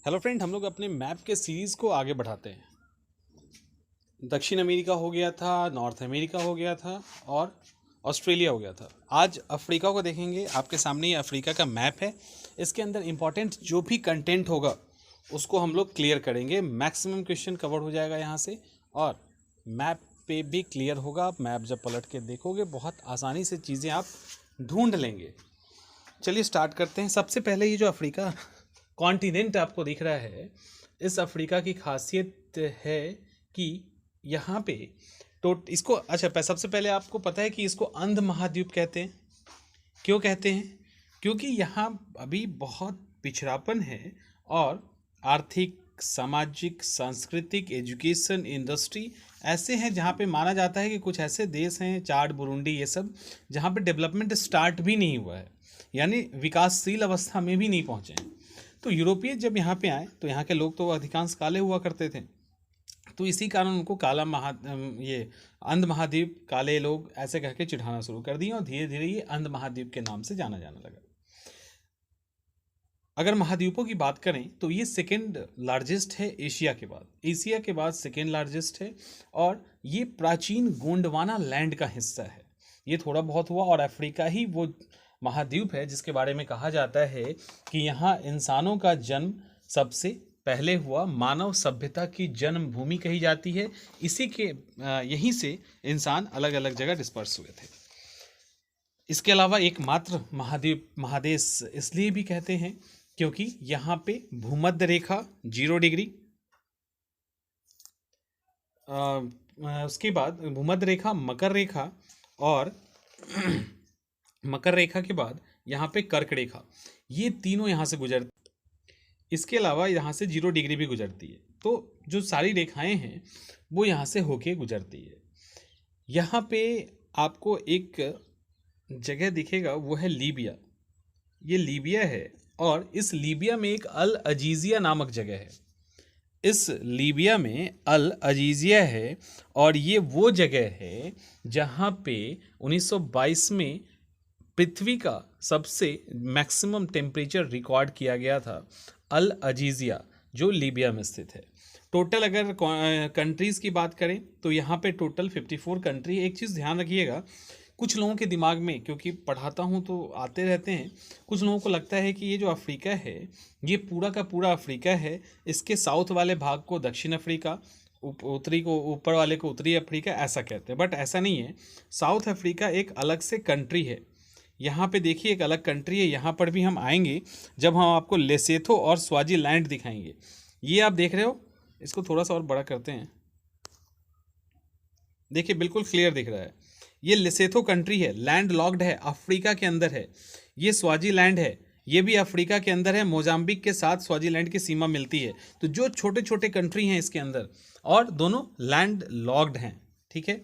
Hello friend, हम लोग अपने मैप के सीरीज़ को आगे बढ़ाते हैं। दक्षिण अमेरिका हो गया था, नॉर्थ अमेरिका हो गया था और ऑस्ट्रेलिया हो गया था। आज अफ्रीका को देखेंगे। आपके सामने ये अफ्रीका का मैप है। इसके अंदर इंपॉर्टेंट जो भी कंटेंट होगा उसको हम लोग क्लियर करेंगे। मैक्सिमम क्वेश्चन कवर हो जाएगा यहाँ से और मैप पे भी क्लियर होगा। आप मैप जब पलट के देखोगे बहुत आसानी से चीज़ें आप ढूंढ लेंगे। चलिए स्टार्ट करते हैं। सबसे पहले ये जो अफ्रीका कॉन्टिनेंट आपको दिख रहा है, इस अफ्रीका की खासियत है कि यहाँ पे तो इसको सबसे पहले आपको पता है कि इसको अंध महाद्वीप कहते हैं। क्यों कहते हैं? क्योंकि यहाँ अभी बहुत पिछड़ापन है और आर्थिक, सामाजिक, सांस्कृतिक, एजुकेशन, इंडस्ट्री ऐसे हैं जहाँ पे माना जाता है कि कुछ ऐसे देश हैं, चाड, बुरुंडी, ये सब, जहाँ पे डेवलपमेंट स्टार्ट भी नहीं हुआ है, यानी विकासशील अवस्था में भी नहीं पहुँचे हैं। तो यूरोपीय जब यहाँ पे आए तो यहाँ के लोग तो अधिकांश काले हुआ करते थे, तो इसी कारण उनको ये अंध महाद्वीप, काले लोग ऐसे कह के चिढ़ाना शुरू कर दिए और धीरे धीरे ये अंध महाद्वीप के नाम से जाना जाने लगा। अगर महाद्वीपों की बात करें तो ये सेकेंड लार्जेस्ट है एशिया के बाद। एशिया के बाद सेकेंड लार्जेस्ट है और ये प्राचीन गोंडवाना लैंड का हिस्सा है। ये थोड़ा बहुत हुआ और अफ्रीका ही वो महाद्वीप है जिसके बारे में कहा जाता है कि यहाँ इंसानों का जन्म सबसे पहले हुआ। मानव सभ्यता की जन्मभूमि कही जाती है। इसी के यहीं से इंसान अलग अलग जगह डिस्पर्स हुए थे। इसके अलावा एकमात्र महाद्वीप, महादेश इसलिए भी कहते हैं क्योंकि यहाँ पे भूमध्य रेखा 0 डिग्री, उसके बाद भूमध्य रेखा, मकर रेखा और मकर रेखा के बाद यहाँ पे कर्क रेखा, ये तीनों यहाँ से गुजरती। इसके अलावा यहाँ से 0 डिग्री भी गुजरती है। तो जो सारी रेखाएं हैं वो यहाँ से होके गुजरती है। यहाँ पे आपको एक जगह दिखेगा, वो है लीबिया। ये लीबिया है और इस लीबिया में एक अल अजीजिया नामक जगह है। इस लीबिया में अल अजीजिया है और ये वो जगह है जहाँ पे 1922 में पृथ्वी का सबसे मैक्सिमम टेम्परेचर रिकॉर्ड किया गया था, अल अजीजिया, जो लीबिया में स्थित है। टोटल अगर कंट्रीज़ की बात करें तो यहाँ पे टोटल 54 कंट्री। एक चीज़ ध्यान रखिएगा, कुछ लोगों के दिमाग में, क्योंकि पढ़ाता हूँ तो आते रहते हैं, कुछ लोगों को लगता है कि ये जो अफ्रीका है ये पूरा का पूरा अफ्रीका है। इसके साउथ वाले भाग को दक्षिण अफ्रीका, उत्तरी को, ऊपर वाले को उत्तरी अफ्रीका, ऐसा कहते हैं। बट ऐसा नहीं है। साउथ अफ्रीका एक अलग से कंट्री है। यहाँ पे देखिए एक अलग कंट्री है। यहाँ पर भी हम आएंगे जब हम आपको लेसेथो और स्वाजीलैंड दिखाएंगे। ये आप देख रहे हो, इसको थोड़ा सा और बड़ा करते हैं, देखिए बिल्कुल क्लियर दिख रहा है। ये लेसेथो कंट्री है, लैंड लॉक्ड है, अफ्रीका के अंदर है। ये स्वाजीलैंड है, ये भी अफ्रीका के अंदर है। मोजाम्बिक के साथ स्वाजीलैंड की सीमा मिलती है। तो जो छोटे छोटे कंट्री हैं इसके अंदर, और दोनों लैंड लॉक्ड हैं। ठीक है,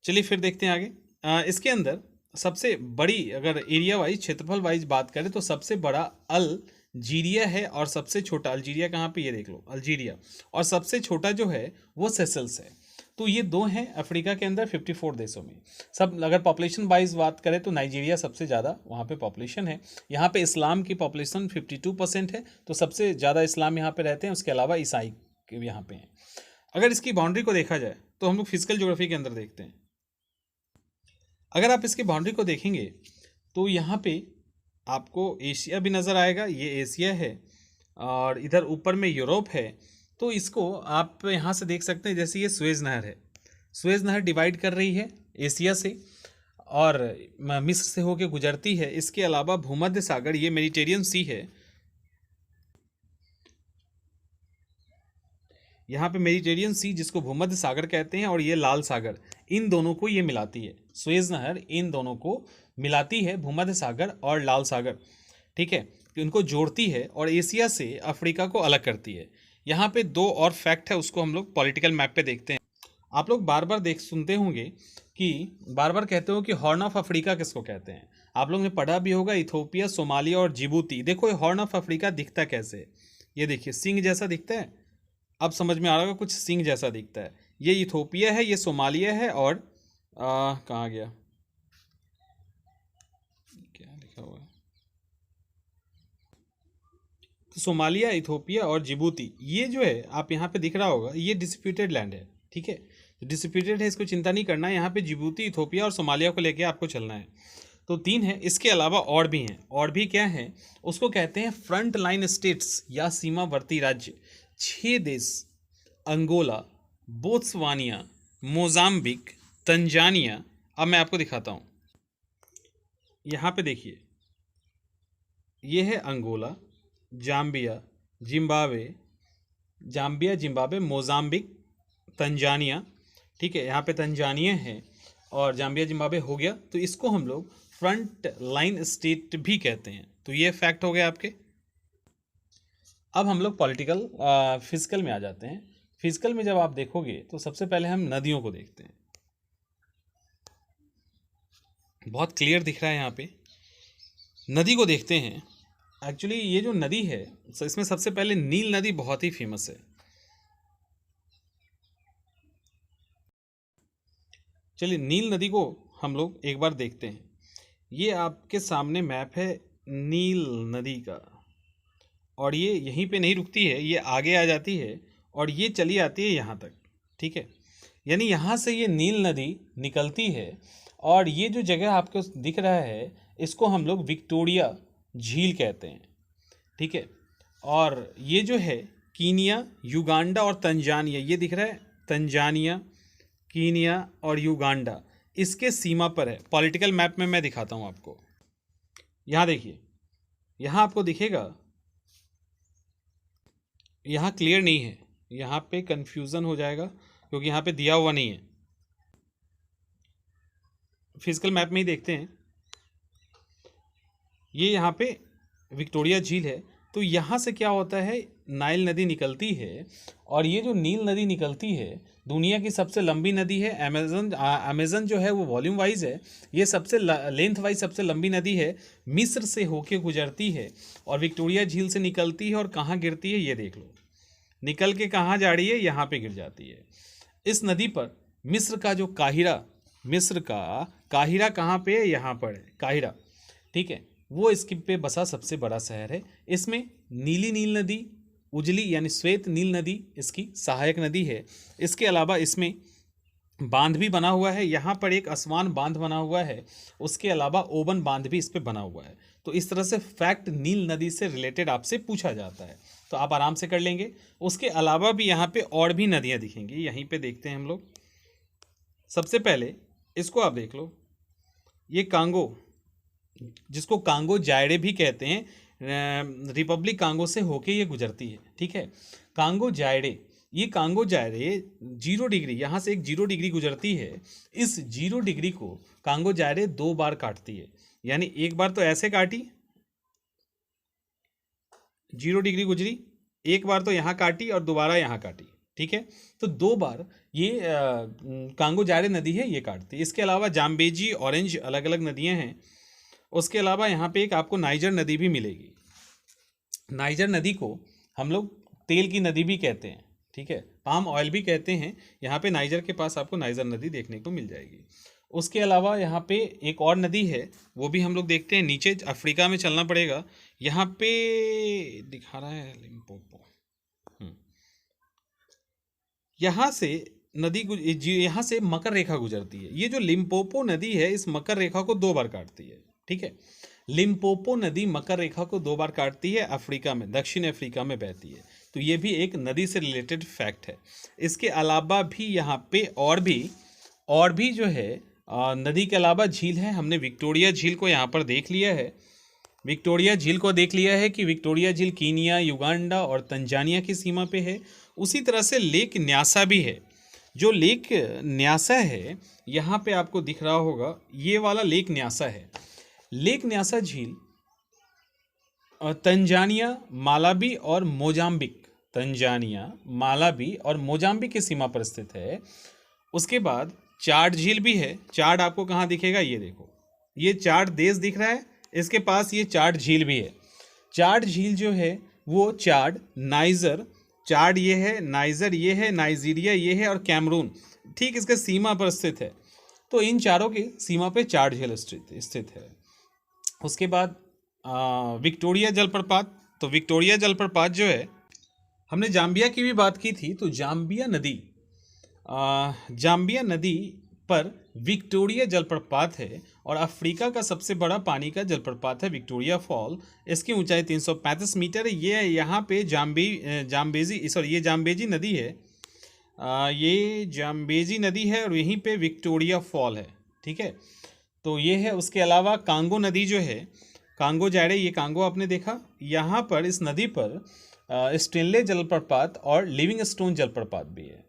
चलिए फिर देखते हैं आगे। इसके अंदर सबसे बड़ी, अगर एरिया वाइज, क्षेत्रफल वाइज बात करें तो सबसे बड़ा अल्जीरिया है और सबसे छोटा, अल्जीरिया कहाँ पे, ये देख लो अल्जीरिया, और सबसे छोटा जो है वो सेशल्स है। तो ये दो हैं अफ्रीका के अंदर 54 देशों में। सब अगर पॉपुलेशन वाइज बात करें तो नाइजीरिया सबसे ज़्यादा वहाँ पे पॉपुलेशन है। यहाँ पे इस्लाम की पॉपुलेशन 52% है, तो सबसे ज़्यादा इस्लाम यहाँ पे रहते हैं। उसके अलावा ईसाई के भी यहाँ पे हैं। अगर इसकी बाउंड्री को देखा जाए तो हम लोग फिजिकल ज्योग्राफी के अंदर देखते हैं। अगर आप इसकी बाउंड्री को देखेंगे तो यहाँ पे आपको एशिया भी नज़र आएगा, ये एशिया है, और इधर ऊपर में यूरोप है। तो इसको आप यहाँ से देख सकते हैं, जैसे ये सुएज़ नहर है। सुएज़ नहर डिवाइड कर रही है एशिया से और मिस्र से होके गुजरती है। इसके अलावा भूमध्य सागर, ये मेडिटेरियन सी है, यहाँ पे मेडिटेरियन सी जिसको भूमध्य सागर कहते हैं, और ये लाल सागर, इन दोनों को ये मिलाती है। सुएज नहर इन दोनों को मिलाती है, भूमध्य सागर और लाल सागर। ठीक है, इनको जोड़ती है और एशिया से अफ्रीका को अलग करती है। यहाँ पे दो और फैक्ट है, उसको हम लोग पॉलिटिकल मैप पे देखते हैं। आप लोग बार बार सुनते होंगे कि बार बार कहते हो कि हॉर्न ऑफ अफ्रीका किसको कहते हैं। आप लोग ने पढ़ा भी होगा, इथोपिया, सोमालिया और जिबूती। देखो ये हॉर्न ऑफ अफ्रीका दिखता कैसे है, ये देखिए सिंह जैसा दिखता है। अब समझ में आ रहा होगा, कुछ सिंह जैसा दिखता है। ये इथोपिया है, ये सोमालिया है, और कहाँ गया, क्या लिखा हुआ है, तो सोमालिया, इथोपिया और जिबूती, ये जो है आप यहाँ पे दिख रहा होगा, ये डिस्प्यूटेड लैंड है, ठीक है, डिस्प्यूटेड है, इसको चिंता नहीं करना है। यहाँ पे जिबूती, इथोपिया और सोमालिया को लेके आपको चलना है। तो 3 है, इसके अलावा और भी हैं। और भी क्या हैं, उसको कहते हैं फ्रंट लाइन स्टेट्स या सीमावर्ती राज्य। 6 देश, अंगोला, बोत्सवानिया, मोजाम्बिक, तंजानिया। अब मैं आपको दिखाता हूँ, यहाँ पे देखिए, ये है Angola, Zambia, Zimbabwe, Mozambique, Tanzania, ठीक है, यहाँ पे तंजानिया है और जाम्बिया जिम्बाब्वे हो गया। तो इसको हम लोग फ्रंट लाइन स्टेट भी कहते हैं। तो ये फैक्ट हो गया आपके। अब हम लोग पॉलिटिकल फिजिकल में आ जाते हैं। फिजिकल में जब आप देखोगे तो सबसे पहले हम नदियों को देखते हैं। बहुत क्लियर दिख रहा है यहाँ पे, नदी को देखते हैं। एक्चुअली ये जो नदी है, इसमें सबसे पहले नील नदी बहुत ही फेमस है। चलिए नील नदी को हम लोग एक बार देखते हैं। ये आपके सामने मैप है नील नदी का, और ये यहीं पे नहीं रुकती है, ये आगे आ जाती है और ये चली आती है यहाँ तक, ठीक है। यानी यहाँ से ये नील नदी निकलती है और ये जो जगह आपको दिख रहा है, इसको हम लोग विक्टोरिया झील कहते हैं, ठीक है। और ये जो है कीनिया, युगांडा और तंजानिया, ये दिख रहा है तंजानिया, कीनिया और युगांडा, इसके सीमा पर है। पॉलिटिकल मैप में मैं दिखाता हूँ आपको। यहाँ देखिए, यहाँ आपको दिखेगा, यहाँ क्लियर नहीं है, यहाँ पे कंफ्यूजन हो जाएगा क्योंकि यहाँ पे दिया हुआ नहीं है। फिजिकल मैप में ही देखते हैं। ये यहाँ पे विक्टोरिया झील है। तो यहाँ से क्या होता है, नाइल नदी निकलती है और ये जो नील नदी निकलती है, दुनिया की सबसे लंबी नदी है। अमेज़न जो है वो वॉल्यूम वाइज है, ये सबसे लेंथ वाइज सबसे लंबी नदी है। मिस्र से होके गुजरती है और विक्टोरिया झील से निकलती है और कहाँ गिरती है ये देख लो, निकल के कहाँ जा रही है, यहाँ पे गिर जाती है। इस नदी पर मिस्र का जो काहिरा कहाँ पे है, यहाँ पर है काहिरा, ठीक है, वो इसके पे बसा सबसे बड़ा शहर है। इसमें नीली नील नदी, उजली यानी श्वेत नील नदी इसकी सहायक नदी है। इसके अलावा इसमें बांध भी बना हुआ है, यहाँ पर एक असवान बांध बना हुआ है, उसके अलावा ओबन बांध भी इस पे बना हुआ है। तो इस तरह से फैक्ट नील नदी से रिलेटेड आपसे पूछा जाता है, तो आप आराम से कर लेंगे। उसके अलावा भी यहाँ पे और भी नदियाँ दिखेंगी, यहीं पे देखते हैं हम लोग। सबसे पहले इसको आप देख लो, ये कांगो, जिसको कांगो जायरे भी कहते हैं, रिपब्लिक कांगो से होके ये गुजरती है, ठीक है। कांगो जायरे 0 डिग्री, यहाँ से एक 0 डिग्री गुजरती है। इस 0 डिग्री को कांगो जायरे 2 बार काटती है, यानी एक बार तो ऐसे काटी, 0 डिग्री गुजरी, एक बार तो यहाँ काटी और दोबारा यहाँ काटी, ठीक है। तो 2 बार ये कांगो जायरे नदी है, ये काटती है। इसके अलावा जाम्बेजी, ऑरेंज अलग अलग नदियाँ हैं। उसके अलावा यहाँ पे एक आपको नाइजर नदी भी मिलेगी। नाइजर नदी को हम लोग तेल की नदी भी कहते हैं, ठीक है, पाम ऑयल भी कहते हैं। यहाँ पे नाइजर के पास आपको नाइजर नदी देखने को मिल जाएगी। उसके अलावा यहाँ पे एक और नदी है, वो भी हम लोग देखते हैं। नीचे अफ्रीका में चलना पड़ेगा, यहाँ पे दिखा रहा है लिम्पोपो। यहाँ से यहाँ से मकर रेखा गुजरती है। ये जो लिम्पोपो नदी है, इस मकर रेखा को 2 बार काटती है, ठीक है। लिम्पोपो नदी मकर रेखा को 2 बार काटती है, अफ्रीका में, दक्षिण अफ्रीका में बहती है। तो ये भी एक नदी से रिलेटेड फैक्ट है। इसके अलावा भी यहाँ पे और भी जो है नदी के अलावा झील है। हमने विक्टोरिया झील को यहाँ पर देख लिया है। विक्टोरिया झील को देख लिया है कि विक्टोरिया झील कीनिया, युगांडा और तंजानिया की सीमा पे है। उसी तरह से लेक न्यासा भी है। जो लेक न्यासा है, यहाँ पे आपको दिख रहा होगा, ये वाला लेक न्यासा है। लेक न्यासा झील तंजानिया, मालावी और मोजाम्बिक की सीमा पर स्थित है। उसके बाद चाड झील भी है। चाड आपको कहाँ दिखेगा, ये देखो, ये चाड देश दिख रहा है, इसके पास ये चाड झील भी है। चाड झील जो है वो चाड, नाइजर, चाड ये है, नाइजर ये है, नाइजीरिया ये है और कैमरून ठीक इसके सीमा पर स्थित है। तो इन चारों की सीमा पे चाड झील स्थित है। उसके बाद विक्टोरिया जलप्रपात तो विक्टोरिया जलप्रपात जो है, हमने जाम्बिया की भी बात की थी, तो जाम्बिया नदी पर विक्टोरिया जलप्रपात है और अफ्रीका का सबसे बड़ा पानी का जलप्रपात है विक्टोरिया फॉल। इसकी ऊंचाई 335 मीटर है। ये यहाँ पे ये जाम्बेजी नदी है। ये जाम्बेजी नदी है और यहीं पे विक्टोरिया फॉल है। ठीक है, तो ये है। उसके अलावा कांगो नदी जो है, कांगो जाड़े, ये कांगो आपने देखा, यहाँ पर इस नदी पर स्टेनले जलप्रपात और लिविंगस्टोन जलप्रपात भी है।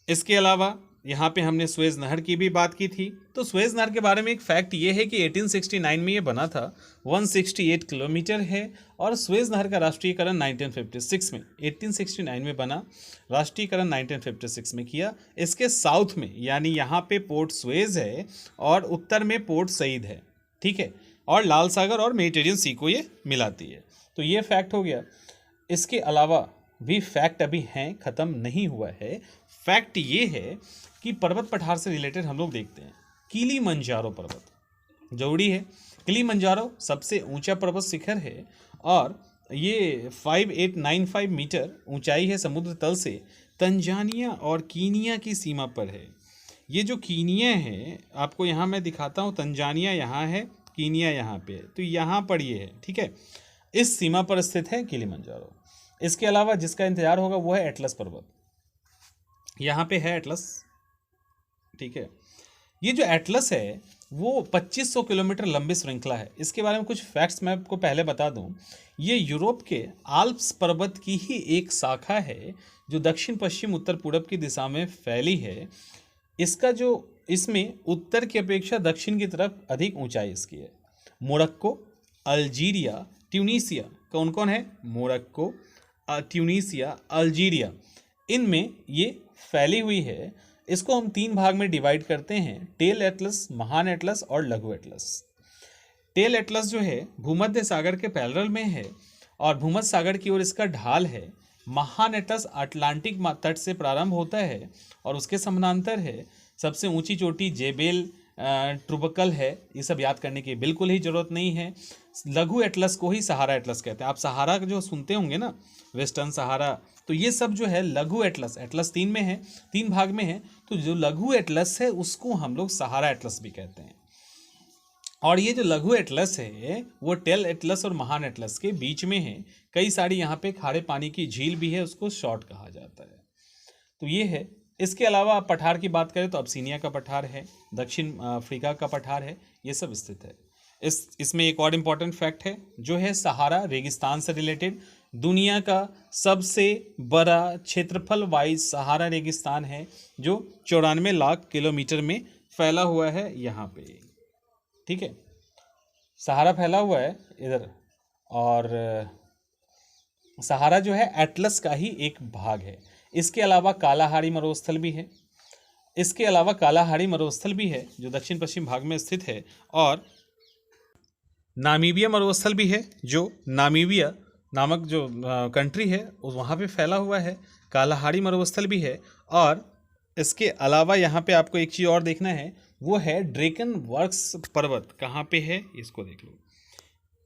इसके अलावा यहाँ पे हमने सुएज नहर की भी बात की थी। तो सुएज नहर के बारे में एक फैक्ट ये है कि 1869 में ये बना था, 168 किलोमीटर है। और सुएज नहर का राष्ट्रीयकरण 1956 में, 1869 में बना, राष्ट्रीयकरण 1956 में किया। इसके साउथ में यानी यहाँ पे पोर्ट सुएज है और उत्तर में पोर्ट सईद है। ठीक है, और लाल सागर और मेडिटेरियन सी को ये मिलाती है। तो ये फैक्ट हो गया। इसके अलावा भी फैक्ट अभी हैं, ख़त्म नहीं हुआ है। फैक्ट ये है कि पर्वत पठार से रिलेटेड हम लोग देखते हैं। किलिमंजारो पर्वत जरूरी है। किलिमंजारो सबसे ऊंचा पर्वत शिखर है और ये 5895 मीटर ऊंचाई है समुद्र तल से। तंजानिया और कीनिया की सीमा पर है। ये जो कीनिया है, आपको यहाँ मैं दिखाता हूँ, तंजानिया यहाँ है, कीनिया यहाँ पे है, तो यहाँ पर ये है। ठीक है, इस सीमा पर स्थित है किलिमंजारो। इसके अलावा जिसका इंतजार होगा वो है एटलस पर्वत, यहाँ पे है एटलस। ठीक है, ये जो एटलस है वो 2500 किलोमीटर लंबी श्रृंखला है। इसके बारे में कुछ फैक्ट्स मैं आपको पहले बता दूं। ये यूरोप के आल्प्स पर्वत की ही एक शाखा है जो दक्षिण पश्चिम उत्तर पूरब की दिशा में फैली है। इसमें उत्तर की अपेक्षा दक्षिण की तरफ अधिक ऊंचाई इसकी है। मोरक्को, अल्जीरिया, ट्यूनीसिया, कौन कौन है? मोरक्को, ट्यूनीसिया, अल्जीरिया, इनमें ये फैली हुई है। इसको हम 3 भाग में डिवाइड करते हैं, टेल एटलस, महान एटलस और लघु एटलस। टेल एटलस जो है भूमध्य सागर के पैरेलल में है और भूमध्य सागर की ओर इसका ढाल है। महान एटलस अटलांटिक तट से प्रारंभ होता है और उसके समानांतर है। सबसे ऊंची चोटी जेबेल ट्रुबकल है। ये सब याद करने की बिल्कुल ही जरूरत नहीं है। लघु एटलस को ही सहारा एटलस कहते हैं। आप सहारा जो सुनते होंगे ना, वेस्टर्न सहारा, तो ये सब जो है लघु एटलस। एटलस 3 में है, 3 भाग में है, तो जो लघु एटलस है उसको हम लोग सहारा एटलस भी कहते हैं। और ये जो लघु एटलस है वो टेल एटलस और महान एटलस के बीच में है। कई सारी यहाँ पे खारे पानी की झील भी है, उसको शॉर्ट कहा जाता है। तो ये है। इसके अलावा आप पठार की बात करें तो अब्सीनिया का पठार है, दक्षिण अफ्रीका का पठार है, ये सब स्थित है। इसमें एक और इम्पॉर्टेंट फैक्ट है जो है सहारा रेगिस्तान से रिलेटेड। दुनिया का सबसे बड़ा क्षेत्रफल वाइज सहारा रेगिस्तान है जो 94 लाख किलोमीटर में फैला हुआ है यहाँ पे। ठीक है, सहारा फैला हुआ है इधर, और सहारा जो है एटलस का ही एक भाग है। इसके अलावा कालाहारी मरुस्थल भी है। जो दक्षिण पश्चिम भाग में स्थित है, और नामीबिया मरुस्थल भी है जो नामीबिया नामक जो कंट्री है वहाँ पे फैला हुआ है। कालाहारी मरुस्थल भी है। और इसके अलावा यहाँ पे आपको एक चीज़ और देखना है, वो है ड्रेकन वर्क्स पर्वत। कहाँ पे है इसको देख लो,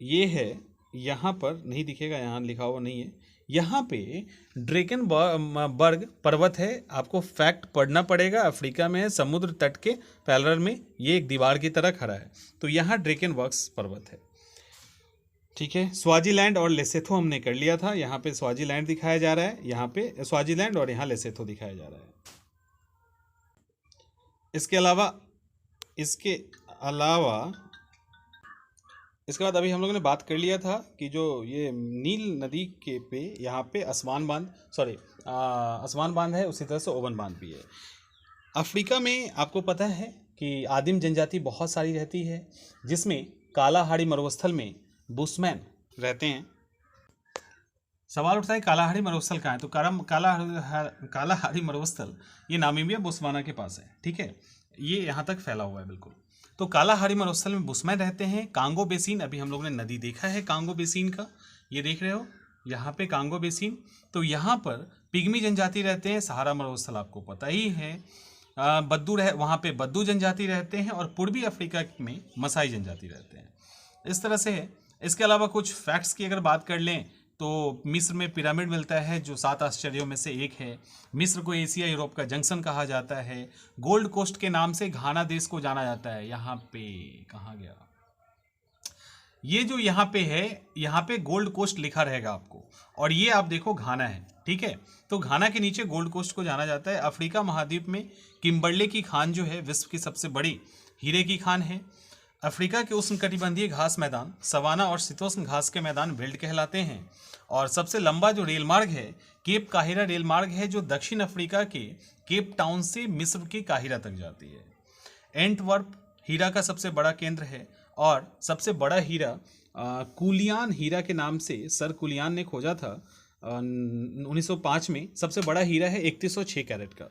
ये है, यहाँ पर नहीं दिखेगा, यहाँ लिखा हुआ नहीं है। यहाँ पे ड्रेकनबर्ग पर्वत है। आपको फैक्ट पढ़ना पड़ेगा। अफ्रीका में समुद्र तट के पैरेलल में ये एक दीवार की तरह खड़ा है, तो यहाँ ड्रेकनबर्ग्स पर्वत है। ठीक है, स्वाजीलैंड और लेसेथो हमने कर लिया था। यहाँ पे स्वाजीलैंड दिखाया जा रहा है, यहाँ पे स्वाजीलैंड, और यहाँ लेसेथो दिखाया जा रहा है। इसके बाद अभी हम लोगों ने बात कर लिया था कि जो ये नील नदी के पे यहाँ पे आसमान बांध है, उसी तरह से ओवन बांध भी है। अफ्रीका में आपको पता है कि आदिम जनजाति बहुत सारी रहती है, जिसमें कालाहारी मरुस्थल में बुशमैन रहते हैं। सवाल उठता है कालाहारी मरुस्थल कहाँ है? तो कालाहारी मरुस्थल ये नामीबिया बोत्सवाना के पास है। ठीक है, ये यहाँ तक फैला हुआ है बिल्कुल। तो कालाहारी मरुस्थल में बुशमैन रहते हैं। कांगो बेसिन, अभी हम लोगों ने नदी देखा है कांगो बेसिन का, ये देख रहे हो यहाँ पे कांगो बेसिन। तो यहाँ पर पिग्मी जनजाति रहते हैं। सहारा मरुस्थल आपको पता ही है। वहाँ पे बद्दू जनजाति रहते हैं, और पूर्वी अफ्रीका में मसाई जनजाति रहते हैं। इस तरह से है। इसके अलावा कुछ फैक्ट्स की अगर बात कर लें तो मिस्र में पिरामिड मिलता है जो 7 आश्चर्यों में से एक है। मिस्र को एशिया यूरोप का जंक्शन कहा जाता है। गोल्ड कोस्ट के नाम से घाना देश को जाना जाता है। यहाँ पे कहाँ गया, ये जो यहाँ पे है, यहाँ पे गोल्ड कोस्ट लिखा रहेगा आपको, और ये आप देखो घाना है, ठीक है। तो घाना के नीचे गोल्ड कोस्ट को जाना जाता है। अफ्रीका महाद्वीप में किम्बरले की खान जो है विश्व की सबसे बड़ी हीरे की खान है। अफ्रीका के उष्णकटिबंधीय घास मैदान सवाना और शीतोष्ण घास के मैदान वेल्ड कहलाते हैं। और सबसे लंबा जो रेल मार्ग है केप काहिरा रेल मार्ग है, जो दक्षिण अफ्रीका के केप टाउन से मिस्र के काहिरा तक जाती है। एंटवर्प हीरा का सबसे बड़ा केंद्र है, और सबसे बड़ा हीरा कुलियान हीरा के नाम से सर कुलियान ने खोजा था 1905 में। सबसे बड़ा हीरा है 3106 कैरेट का।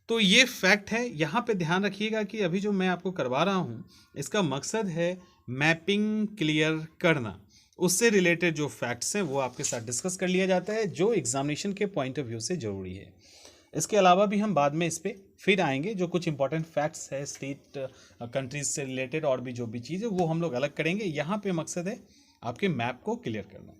तो ये फैक्ट है। यहाँ पे ध्यान रखिएगा कि अभी जो मैं आपको करवा रहा हूँ इसका मकसद है मैपिंग क्लियर करना, उससे रिलेटेड जो फैक्ट्स हैं वो आपके साथ डिस्कस कर लिया जाता है, जो एग्जामिनेशन के पॉइंट ऑफ व्यू से ज़रूरी है। इसके अलावा भी हम बाद में इस पर फिर आएंगे, जो कुछ इंपॉर्टेंट फैक्ट्स है स्टेट कंट्रीज से रिलेटेड और भी जो भी चीज़ है वो हम लोग अलग करेंगे। यहाँ पे मकसद है आपके मैप को क्लियर करना।